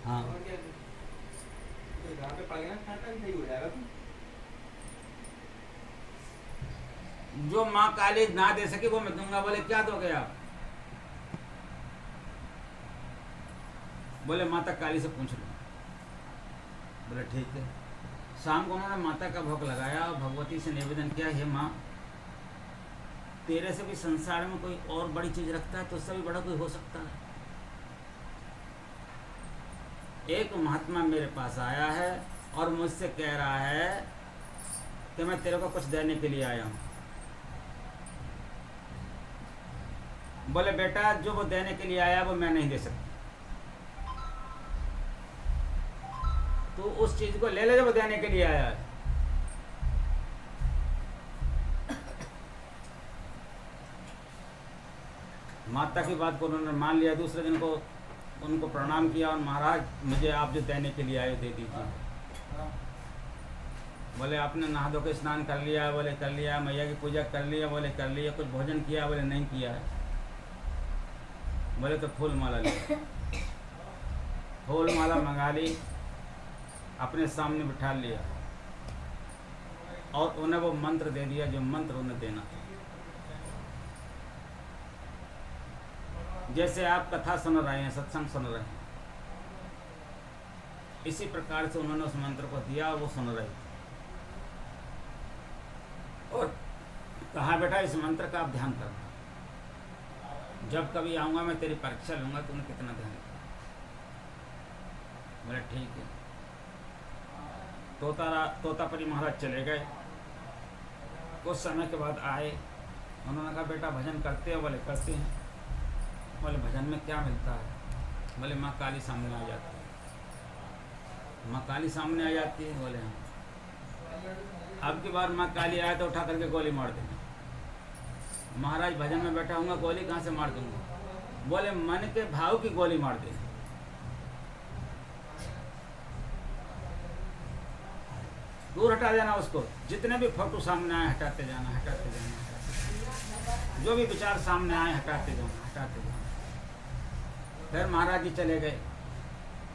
हाँ और क्या, तो जहाँ पे पड़ गया ना खाटा भी सही हो जाएगा तू। जो माँ काली ना दे सके वो मैं दूंगा। बोले क्या दोगे आप? बोले माता काली से पूछ लो। बोले ठीक है। शाम को उन्होंने माता का भोग लगाया और भगवती से निवेदन किया, हे माँ, तेरे से भी संसार में कोई और बड़ी चीज रखता है तो उससे भी बड़ा कोई हो सकता है। एक महात्मा मेरे पास आया है और मुझसे कह रहा है कि मैं तेरे को कुछ देने के लिए आया हूँ। बोले बेटा, जो वो देने के लिए आया वो मैं नहीं दे सकती, तू उस चीज को ले ले जो वो देने के लिए आया है। माता की बात को उन्होंने मान लिया। दूसरे दिन को उनको प्रणाम किया और महाराज, मुझे आप जो देने के लिए आए दे दीजिए। बोले आपने नहा धो के स्नान कर लिया? बोले कर लिया। मैया की पूजा कर लिया? बोले कर लिया। कुछ भोजन किया? बोले नहीं किया है। बोले तो फूल माला लिया। फूल माला मंगा ली, अपने सामने बिठा लिया और उन्हें वो मंत्र दे दिया जो मंत्र उन्हें देना था। जैसे आप कथा सुन रहे हैं, सत्संग सुन रहे हैं, इसी प्रकार से उन्होंने उस मंत्र को दिया और वो सुन रहे थे। और कहा बेटा इस मंत्र का आप ध्यान करना, जब कभी आऊँगा मैं तेरी परीक्षा लूँगा तूने कितना ध्यान किया। बोले ठीक है। तोतापरी महाराज चले गए। कुछ समय के बाद आए। उन्होंने कहा बेटा भजन करते हो? बोले करते हैं। बोले भजन में क्या मिलता है? बोले माँ काली सामने आ जाती है। माँ काली सामने आ जाती है? बोले हाँ। अब की बार माँ काली आए तो उठा करके गोली मार देंगे। महाराज भजन में बैठा हूँगा, गोली कहाँ से मार दूंगा? बोले मन के भाव की गोली मार देंगे। दूर हटा देना उसको। जितने भी फोटो सामने आए हटाते जाना, हटाते जाना, हटाते जाना। जो भी विचार सामने आए हटाते जाना, हटाते जाना। फिर महाराज जी चले गए।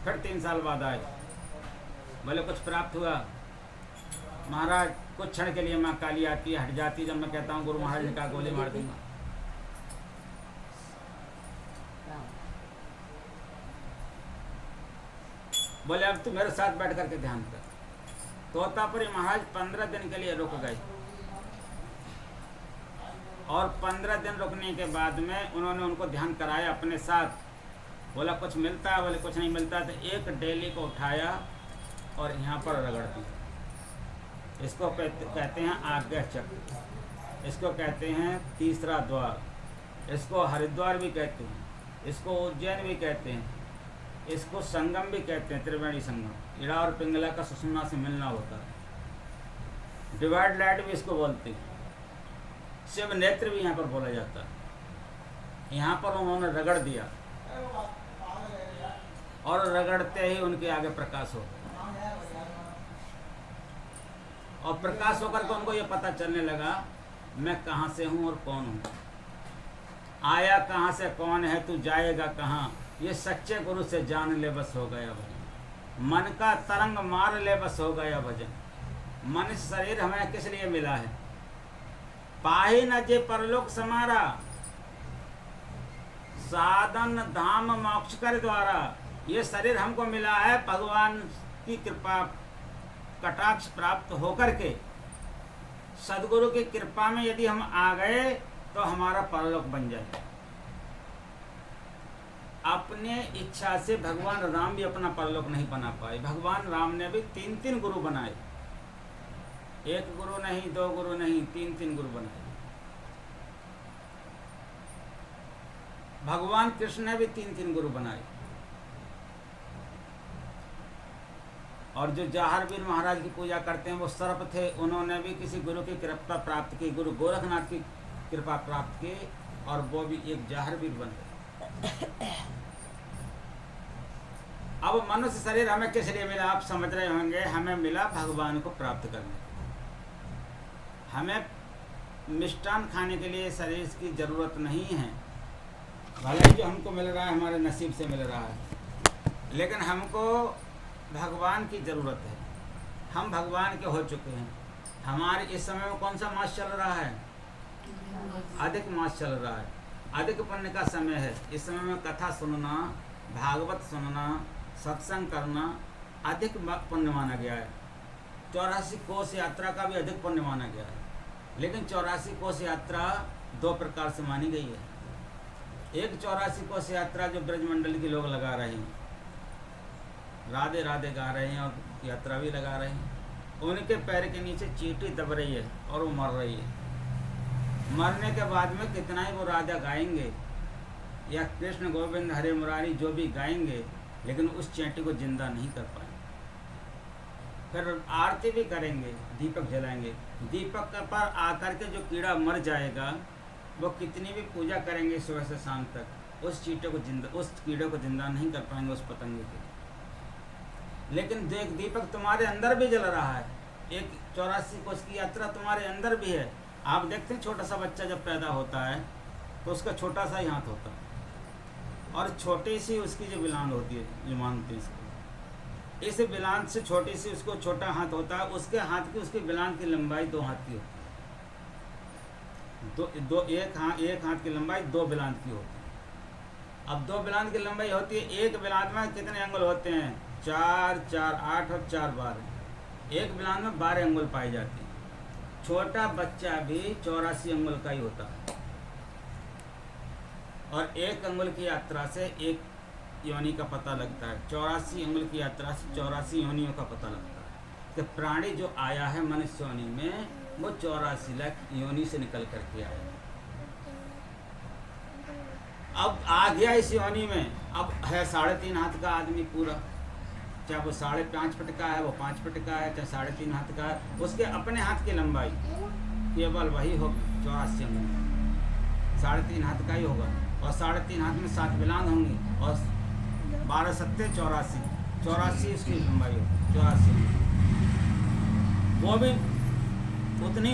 फिर 3 साल बाद आए। बोले कुछ प्राप्त हुआ? महाराज कुछ क्षण के लिए माँ काली आती है, हट जाती है। जब मैं कहता हूँ गुरु महाराज ने कहा गोली मार दूंगा। बोले अब तू मेरे साथ बैठ करके ध्यान कर। तोतापुरी महाराज 15 दिन के लिए रुक गए और 15 दिन रुकने के बाद में उन्होंने उनको ध्यान कराया अपने साथ। बोला कुछ मिलता है? बोले कुछ नहीं मिलता। तो एक डेली को उठाया और यहाँ पर रगड़ दिया। इसको कहते हैं आज्ञा चक्र, इसको कहते हैं तीसरा द्वार, इसको हरिद्वार भी कहते हैं, इसको उज्जैन भी कहते हैं, इसको संगम भी कहते हैं, त्रिवेणी संगम। इड़ा और पिंगला का सुषुम्ना से मिलना होता है। डिवाइड लाइट भी इसको बोलते हैं। शिव नेत्र भी यहाँ पर बोला जाता है। यहाँ पर उन्होंने रगड़ दिया और रगड़ते ही उनके आगे प्रकाश हो गया। और प्रकाश होकर के उनको ये पता चलने लगा मैं कहाँ से हूँ और कौन हूँ। आया कहाँ से, कौन है तू, जाएगा कहाँ, ये सच्चे गुरु से जान ले बस हो गया भजन। मन का तरंग मार ले बस हो गया भजन। मन शरीर हमें किस लिए मिला है? पाही न जे परलोक समारा, साधन धाम मोक्ष कर द्वारा। ये शरीर हमको मिला है भगवान की कृपा कटाक्ष प्राप्त होकर के। सदगुरु की कृपा में यदि हम आ गए तो हमारा परलोक बन जाए। अपने इच्छा से भगवान राम भी अपना परलोक नहीं बना पाए। भगवान राम ने भी 3 गुरु बनाए। 1 गुरु नहीं, 2 गुरु नहीं, 3 गुरु बनाए। भगवान कृष्ण ने भी 3 गुरु बनाए। और जो जाहरवीर महाराज की पूजा करते हैं वो सर्प थे, उन्होंने भी किसी गुरु की कृपा प्राप्त की, गुरु गोरखनाथ की कृपा प्राप्त की और वो भी एक जाहरवीर बन गए। अब मनुष्य शरीर हमें किस लिए मिला आप समझ रहे होंगे। हमें मिला भगवान को प्राप्त करने। हमें मिष्टान खाने के लिए शरीर की जरूरत नहीं है। भले ही जो हमको मिल रहा है हमारे नसीब से मिल रहा है, लेकिन हमको भगवान की ज़रूरत है। हम भगवान के हो चुके हैं। हमारे इस समय में कौन सा मास चल रहा है? अधिक मास चल रहा है, अधिक पुण्य का समय है। इस समय में कथा सुनना, भागवत सुनना, सत्संग करना अधिक पुण्य माना गया है। 84 कोस यात्रा का भी अधिक पुण्य माना गया है। लेकिन 84 कोस यात्रा दो प्रकार से मानी गई है। एक 84 कोस यात्रा जो ब्रजमंडल के लोग लगा रहे हैं, राधे राधे गा रहे हैं और यात्रा भी लगा रहे हैं, उनके पैर के नीचे चींटी दब रही है और वो मर रही है। मरने के बाद में कितना ही वो राधा गाएंगे या कृष्ण गोविंद हरे मुरारी जो भी गाएंगे, लेकिन उस चींटी को जिंदा नहीं कर पाएंगे। फिर आरती भी करेंगे, दीपक जलाएंगे, दीपक पर आकर के जो कीड़ा मर जाएगा, वो कितनी भी पूजा करेंगे सुबह से शाम तक, उस कीड़े को जिंदा नहीं कर पाएंगे, उस पतंगे के। लेकिन देख, दीपक तुम्हारे अंदर भी जल रहा है। एक 84 कोस की यात्रा तुम्हारे अंदर भी है। आप देखते हैं छोटा सा बच्चा जब पैदा होता है तो उसका छोटा सा ही हाथ होता है और छोटी सी उसकी जो बिलान होती है, जो मानते हैं इसको, इस बिलान से छोटी सी उसको छोटा हाथ होता है। उसके हाथ की, उसकी बिलान की लंबाई 2 हाथ की होती है। एक हाथ की लंबाई 2 बिलान की होती है। अब 2 बिलान की लंबाई होती है। एक बिलान में कितने अंगुल होते हैं? 4, 4, 8 और 4, 12। एक बिलान में 12 अंगुल पाई जाती है। छोटा बच्चा भी 84 अंगुल का ही होता है। और 1 अंगुल की यात्रा से 1 योनि का पता लगता है। 84 अंगुल की यात्रा से 84 योनियों का पता लगता है। तो प्राणी जो आया है मनुष्य योनि में, वो 84 लाख योनि से निकल करके आया है। अब आ गया इस योनि में, अब है 3.5 हाथ का आदमी पूरा। चाहे वो 5.5 फुट का है, वो 5 फुट का है, चाहे 3.5 हाथ का है, उसके अपने हाथ की लंबाई केवल वही हो 84 अंगुल, 3.5 हाथ का ही होगा। और 3.5 हाथ में 7 बिलान होंगी और 12 सत्ते 84, 84 उसकी लंबाई होगी, 84। वो भी उतनी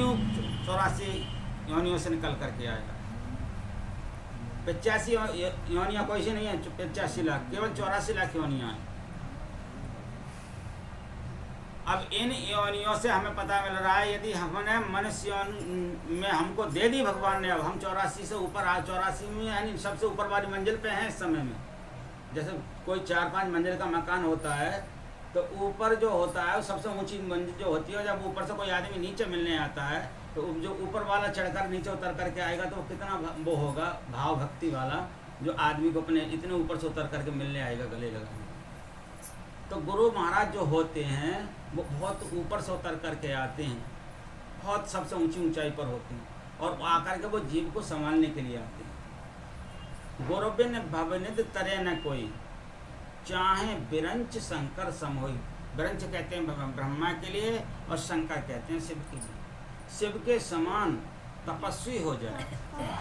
84 योनियों से निकल करके आएगा। 85 योनियाँ कोई सी नहीं है, 85 लाख, केवल 84 लाख योनियाँ हैं। अब इन योनियों से हमें पता मिल रहा है, यदि हमने मनुष्य योनि में हमको दे दी भगवान ने, अब हम 84 से ऊपर 84 में, यानी सबसे ऊपर वाली मंजिल पे हैं इस समय में। जैसे कोई 4-5 मंजिल का मकान होता है तो ऊपर जो होता है वो सबसे ऊंची मंजिल जो होती है, जब ऊपर से कोई आदमी नीचे मिलने आता है तो जो ऊपर वाला चढ़कर नीचे उतर करके आएगा तो वो कितना वो होगा, भाव भक्ति वाला, जो आदमी को अपने इतने ऊपर से उतर करके मिलने आएगा गले लगाने। तो गुरु महाराज जो होते हैं वो बहुत ऊपर से उतर करके आते हैं, बहुत सबसे ऊंची ऊंचाई पर होते हैं, और आकर के वो जीव को संभालने के लिए आते हैं। गुरुबिन भवनिध तरे न कोई, चाहे बिरंच शंकर समोई। बिरंच कहते हैं ब्रह्मा के लिए और शंकर कहते हैं शिव के लिए। शिव के समान तपस्वी हो जाए,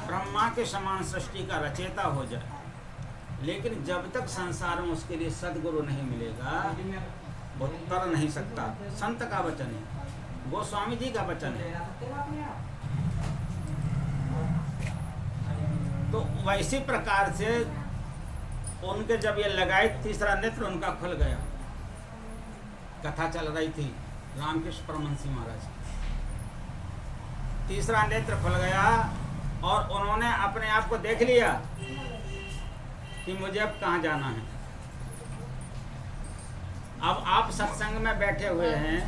ब्रह्मा के समान सृष्टि का रचेता हो जाए, लेकिन जब तक संसार में उसके लिए सद्गुरु नहीं मिलेगा वो तर नहीं सकता। संत का वचन है, गोस्वामी जी का वचन है। तो वैसी प्रकार से उनके जब ये लगाए, तीसरा नेत्र उनका खुल गया। कथा चल रही थी रामकृष्ण परमहंस महाराज, तीसरा नेत्र खुल गया और उन्होंने अपने आप को देख लिया कि मुझे अब कहाँ जाना है। अब आप सत्संग में बैठे हुए हैं,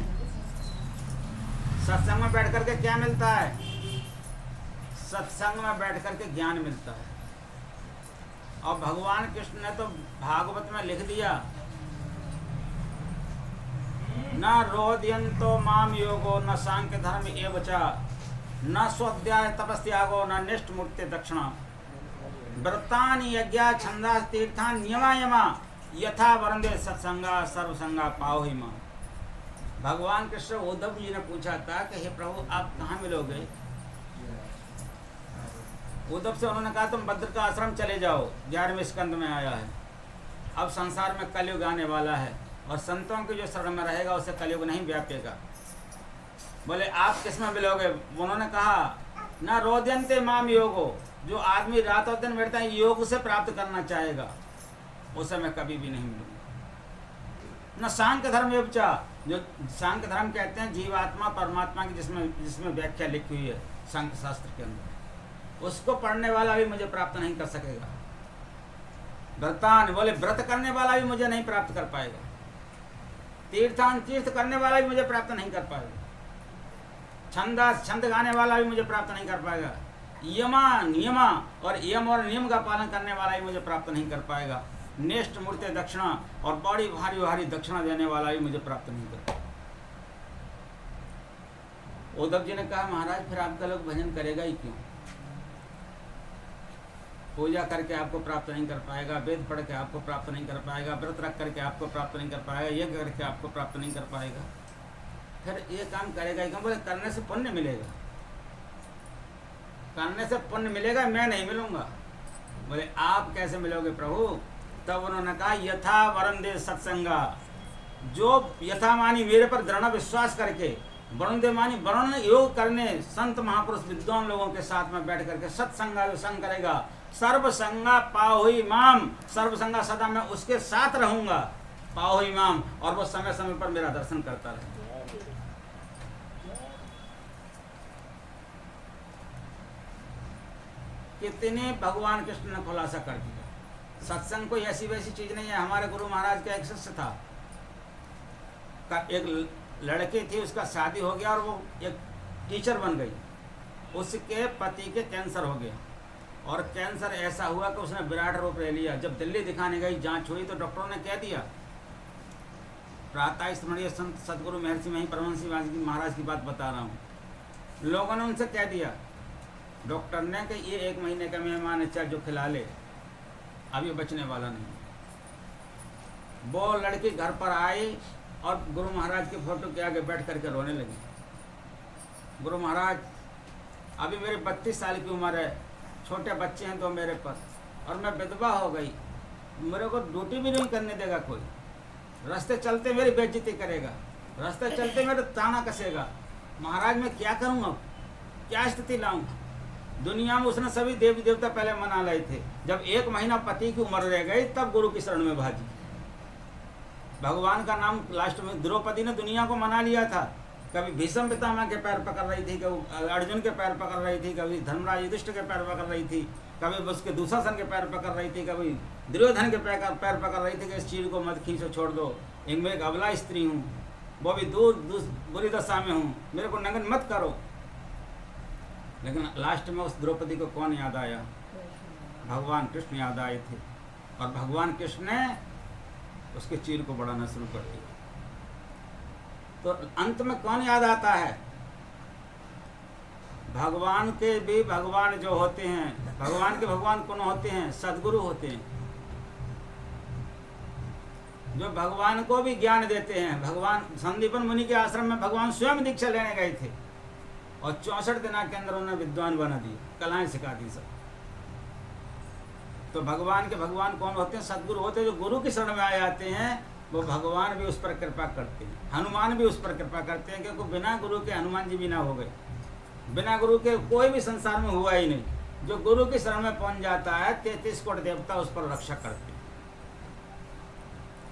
सत्संग में बैठ करके क्या मिलता है? सत्संग में बैठ करके ज्ञान मिलता है। और भगवान कृष्ण ने तो भागवत में लिख दिया, न रोदयन्तो माम योगो न सांख्य धर्म एवचा, न स्वाध्याय तपस्यागो न निष्ठ मूर्ति दक्षिणा, व्रतानि यज्ञा छंदा तीर्था नियमा यमा, यथा वरंदे सत्संगा सर्वसंगा पाओ ही मां। भगवान कृष्ण उद्धव जी ने पूछा था कि हे प्रभु आप कहाँ मिलोगे? उद्धव से उन्होंने कहा तुम भद्र का आश्रम चले जाओ, 11वें स्कंद में आया है। अब संसार में कलयुग आने वाला है और संतों की जो शरण में रहेगा उसे कलयुग नहीं व्यापेगा। बोले आप किस में मिलोगे? उन्होंने कहा न रोदयन्ते माम योगो, जो आदमी रात और दिन बैठता है योग से प्राप्त करना चाहेगा उसे मैं कभी भी नहीं मिलूंगा। न सांख्य धर्म व्यवचा, जो सांख्य धर्म कहते हैं जीवात्मा परमात्मा की जिसमें व्याख्या लिखी हुई है सांख्य शास्त्र के अंदर, उसको पढ़ने वाला भी मुझे प्राप्त नहीं कर सकेगा। व्रतान बोले व्रत करने वाला भी मुझे नहीं प्राप्त कर पाएगा। तीर्थान तीर्थ करने वाला भी मुझे प्राप्त नहीं कर पाएगा। छंदास छंद गाने वाला भी मुझे प्राप्त नहीं कर पाएगा। नियमा और यम और नियम का पालन करने वाला भी मुझे प्राप्त नहीं कर पाएगा। नेष्ट मूर्ति दक्षिणा और बड़ी भारी भारी दक्षिणा देने वाला भी मुझे प्राप्त नहीं कर पाएगा। उद्धव जी ने कहा महाराज फिर आपका लोग भजन करेगा ही क्यों? पूजा करके आपको प्राप्त नहीं कर पाएगा, वेद पढ़ के आपको प्राप्त नहीं कर पाएगा, व्रत रख करके आपको प्राप्त नहीं कर पाएगा, यज्ञ करके आपको प्राप्त नहीं कर पाएगा, फिर ये काम करेगा ही क्यों? बोले करने से पुण्य मिलेगा, करने से पुण्य मिलेगा, मैं नहीं मिलूंगा। बोले आप कैसे मिलोगे प्रभु? तब उन्होंने कहा यथा वरुण दे सत्संगा, जो यथामानी मेरे पर दृढ़ विश्वास करके वरुण दे मानी वरुण योग करने संत महापुरुष विद्वान लोगों के साथ में बैठ करके सत्संगा जो संग करेगा, सर्वसंगा पाहुई माम, सर्वसंगा सदा मैं उसके साथ रहूंगा, पाहुई माम, और वो समय समय पर मेरा दर्शन करता रहे। कितने भगवान कृष्ण ने खुलासा कर दिया। सत्संग कोई ऐसी वैसी चीज नहीं है। हमारे गुरु महाराज का एक शिष्य था, एक लड़की थी, उसका शादी हो गया और वो एक टीचर बन गई। उसके पति के कैंसर हो गया और कैंसर ऐसा हुआ कि उसने विराट रूप ले लिया। जब दिल्ली दिखाने गई, जांच हुई तो डॉक्टरों ने कह दिया, प्रातः स्मरणीय संत सदगुरु महर्षि मही परमहंस महाराज की बात बता रहा हूँ। लोगों ने उनसे कह दिया डॉक्टर ने कि ये 1 महीने का मेहमान है, चाहे जो खिला ले, अब ये बचने वाला नहीं। वो लड़की घर पर आई और गुरु महाराज के फोटो के आगे बैठ करके रोने लगी। गुरु महाराज अभी मेरी 32 साल की उम्र है, छोटे बच्चे हैं 2 मेरे पास, और मैं विधवा हो गई, मेरे को ड्यूटी भी नहीं करने देगा कोई, रास्ते चलते मेरी बेइज्जती करेगा, रास्ते चलते मेरे ताना कसेगा। महाराज मैं क्या करूँ, अब क्या स्थिति लाऊं? दुनिया में उसने सभी देवी देवता पहले मना लाए थे, जब 1 महीना पति की उम्र रह गई तब गुरु की शरण में भाजी। भगवान का नाम लास्ट में द्रौपदी ने दुनिया को मना लिया था। कभी भीष्म पितामह के पैर पकड़ रही थी, कभी अर्जुन के पैर पकड़ रही थी, कभी धर्मराज युधिष्ठिर के पैर पकड़ रही थी, कभी उसके दुशासन के पैर पकड़ रही थी, कभी दुर्योधन के पैर पकड़ रही थी कि इस चीज को मत खींचो, छोड़ दो, इनमें एक अबला स्त्री हूँ, वो भी दूर बुरी दशा में हूँ, मेरे को नंगन मत करो। लेकिन लास्ट में उस द्रौपदी को कौन याद आया? भगवान कृष्ण याद आए थे, और भगवान कृष्ण ने उसके चीर को बढ़ाना शुरू कर दिया। तो अंत में कौन याद आता है? भगवान के भी भगवान जो होते हैं, भगवान के भगवान कौन होते हैं? सद्गुरु होते हैं, जो भगवान को भी ज्ञान देते हैं। भगवान संदीपन मुनि के आश्रम में भगवान स्वयं दीक्षा लेने गए थे और 64 दिन के अंदर उन्होंने विद्वान बना दिए, कलाएं सिखा दी सब। तो भगवान के भगवान कौन होते हैं? सद्गुरु होते हैं, जो गुरु की शरण में आ जाते हैं, वो भगवान भी उस पर कृपा करते हैं, हनुमान भी उस पर कृपा करते हैं, क्योंकि बिना गुरु के हनुमान जी भी ना हो गए, बिना गुरु के कोई भी संसार में हुआ ही नहीं। जो गुरु की शरण में पहुंच जाता है 33 कोटि देवता उस पर रक्षा करते हैं।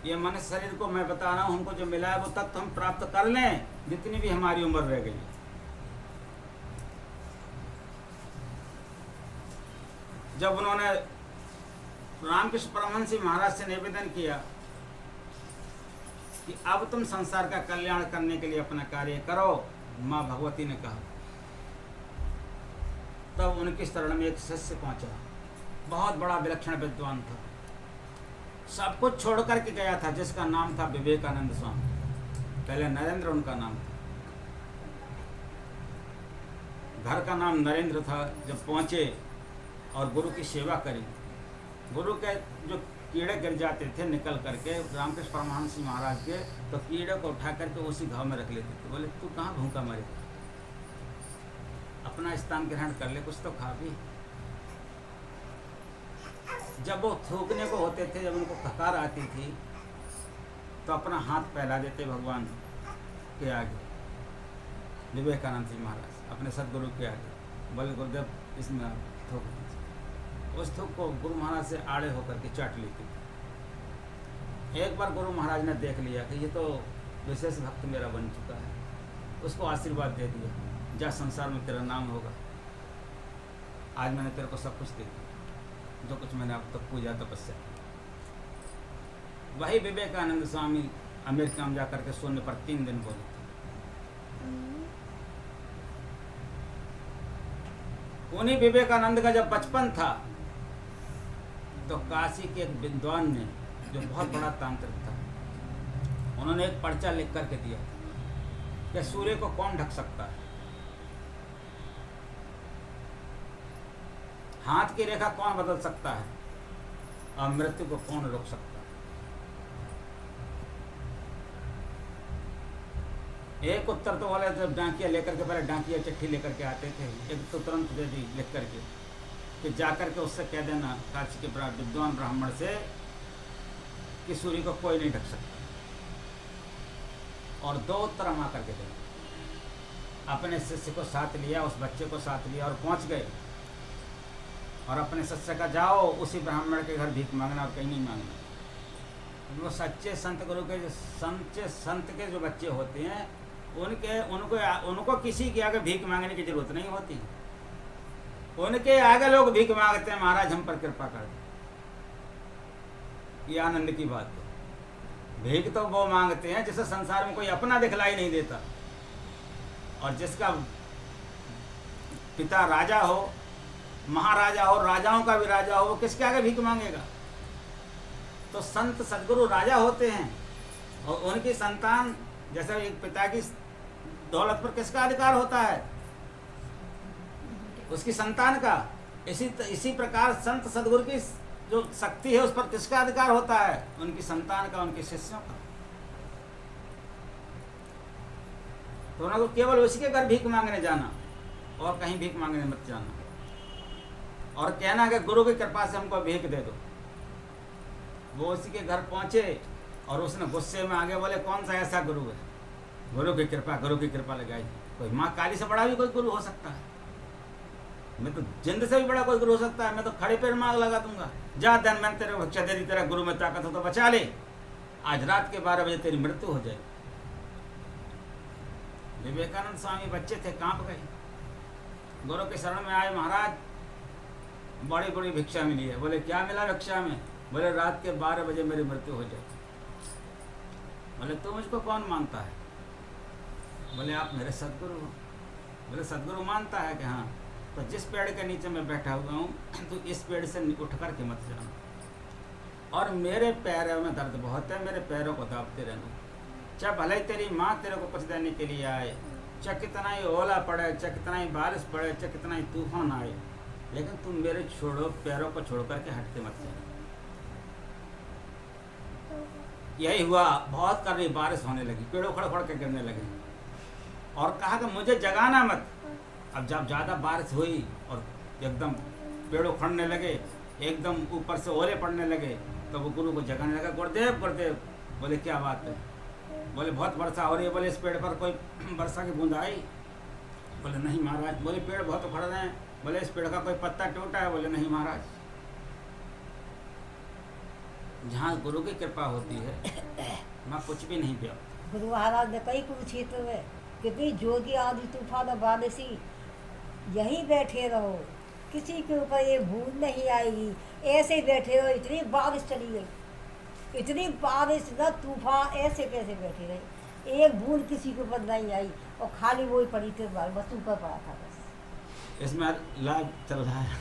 ये मनुष्य शरीर को मैं बता रहा हूँ, हमको जो मिला है वो तत्व हम प्राप्त कर लें, जितनी भी हमारी उम्र रह गई। जब उन्होंने रामकृष्ण परमहंस महाराज से निवेदन किया कि अब तुम संसार का कल्याण करने के लिए अपना कार्य करो, माँ भगवती ने कहा, तब उनकी शरण में एक शिष्य पहुंचा, बहुत बड़ा विलक्षण विद्वान था, सब कुछ छोड़ करके गया था, जिसका नाम था विवेकानंद स्वामी। पहले नरेंद्र उनका नाम था, घर का नाम नरेंद्र था। जब पहुंचे और गुरु की सेवा करी, गुरु के जो कीड़े गिर जाते थे निकल करके रामकृष्ण परमहंस महाराज के, तो कीड़े को उठा करके उसी घाव में रख लेते थे। बोले तू कहाँ भूखा मरे, अपना स्थान ग्रहण कर ले, कुछ तो खा भी। जब वो थूकने को होते थे, जब उनको थकार आती थी, तो अपना हाथ फैला देते भगवान के आगे, विवेकानंद जी महाराज अपने सदगुरु के आगे। बोले गुरुदेव इसमें थूक दीजिए। उस थूक को गुरु महाराज से आड़े होकर के चाट लेते थे। एक बार गुरु महाराज ने देख लिया कि ये तो विशेष भक्त मेरा बन चुका है, उसको आशीर्वाद दे दिया, जा संसार में तेरा नाम होगा, आज मैंने तेरे को सब कुछ दे दिया, जो कुछ मैंने अब तक पूजा तपस्या की। वही विवेकानंद स्वामी अमेरिका में जाकर के शून्य पर 3 दिन बोले थे। उन्हीं विवेकानंद का जब बचपन था तो काशी के एक विद्वान ने, जो बहुत बड़ा तांत्रिक था, उन्होंने एक पर्चा लिख करके दिया कि सूर्य को कौन ढक सकता है, हाथ की रेखा कौन बदल सकता है, और मृत्यु को कौन रोक सकता है। एक उत्तर तो बोले जब डाकिया लेकर के, पहले डाकिया चिट्ठी लेकर के आते थे, एक तो तुरंत दे दी लिख करके कि जाकर के उससे कह देना काशी के विद्वान ब्राह्मण से कि सूर्य को कोई नहीं ढक सकता। और 2 उत्तर हम आकर के देना। अपने शिष्य को साथ लिया, उस बच्चे को साथ लिया और पहुंच गए, और अपने शिष्य का जाओ उसी ब्राह्मण के घर भीख मांगना और कहीं नहीं मांगना। वो सच्चे संत गुरु के, सच्चे संत के जो बच्चे होते हैं उनको किसी के आगे भीख मांगने की जरूरत नहीं होती। उनके आगे लोग भीख मांगते हैं, महाराज हम पर कृपा कर दो। ये आनंद की बात है। भीख तो वो मांगते हैं जिसे संसार में कोई अपना दिखलाई नहीं देता, और जिसका पिता राजा हो, महाराजा हो, राजाओं का भी राजा हो, वो किसके आगे भीख मांगेगा। तो संत सदगुरु राजा होते हैं, और उनकी संतान, जैसे एक पिता की दौलत पर किसका अधिकार होता है, उसकी संतान का। इसी प्रकार संत सदगुरु की जो शक्ति है उस पर किसका अधिकार होता है, उनकी संतान का, उनके शिष्यों का। तो उनको केवल उसी के घर भीख मांगने जाना, और कहीं भीख मांगने मत जाना, और कहना कि गुरु की कृपा से हमको भीख दे दो। वो उसी के घर पहुंचे और उसने गुस्से में आगे बोले कौन सा ऐसा गुरु है, गुरु की कृपा लगाई। कोई माँ काली से बड़ा भी कोई गुरु हो सकता है, मैं तो जिंद से भी बड़ा कोई गुरु हो सकता है, मैं तो खड़े पैर मांग लगा दूंगा। जा धन मैंने तेरे को भिक्षा दे दी, तेरा गुरु में ताकत हो तो बचा ले, आज रात के 12 बजे तेरी मृत्यु हो जाए। विवेकानंद स्वामी बच्चे थे, कांप गए, गुरु के शरण में आए। महाराज बड़ी बड़ी भिक्षा मिली है। बोले क्या मिला भिक्षा में? बोले रात के 12 बजे मेरी मृत्यु हो जाए। बोले तो मुझको कौन मानता है? बोले आप मेरे सदगुरु हो। बोले सदगुरु मानता है कि हाँ, तो जिस पेड़ के नीचे मैं बैठा हुआ हूँ तो इस पेड़ से उठ कर के मत जाना, और मेरे पैरों में दर्द बहुत है, मेरे पैरों को दाबते रहना। चाहे भले ही तेरी माँ तेरे को कुछ देने के लिए आए, चाहे कितना ही ओला पड़े, चाहे कितना ही बारिश पड़े, चाहे कितना ही तूफान आए, लेकिन तुम मेरे पैरों को छोड़ करके हट के मत जाना। यही हुआ, बहुत कर रही बारिश होने लगी, पेड़ों खड़ के गिरने लगे, और कहा कि मुझे जगाना मत। अब जब ज़्यादा बारिश हुई और एकदम पेड़ों खड़ने लगे, एकदम ऊपर से ओले पड़ने लगे, तो वो गुरु को जगाने लगा, गुरुदेव गुरुदेव। बोले क्या बात है? बोले बहुत वर्षा हो रही है। बोले इस पेड़ पर कोई वर्षा की बूंद आई? बोले नहीं महाराज। बोले पेड़ बहुत उखड़ रहे हैं। बोले इस पेड़ का कोई पत्ता टूटा है? बोले नहीं महाराज। जहाँ गुरु की कृपा होती है वहाँ कुछ भी नहीं पिया। गुरु महाराज ने कई कुरुक्षेत्र में कितनी जोगी आंधी तूफान बारिशी, यहीं बैठे रहो, किसी के ऊपर ये बूंद नहीं आएगी, ऐसे ही बैठे रहो। इतनी बारिश चली गई, इतनी बारिश न तूफान, ऐसे कैसे बैठे रहे, एक बूंद किसी के ऊपर नहीं आई, और खाली वही पड़ी थी, बस ऊपर पड़ा था बस। इसमें लाइव चल रहा है।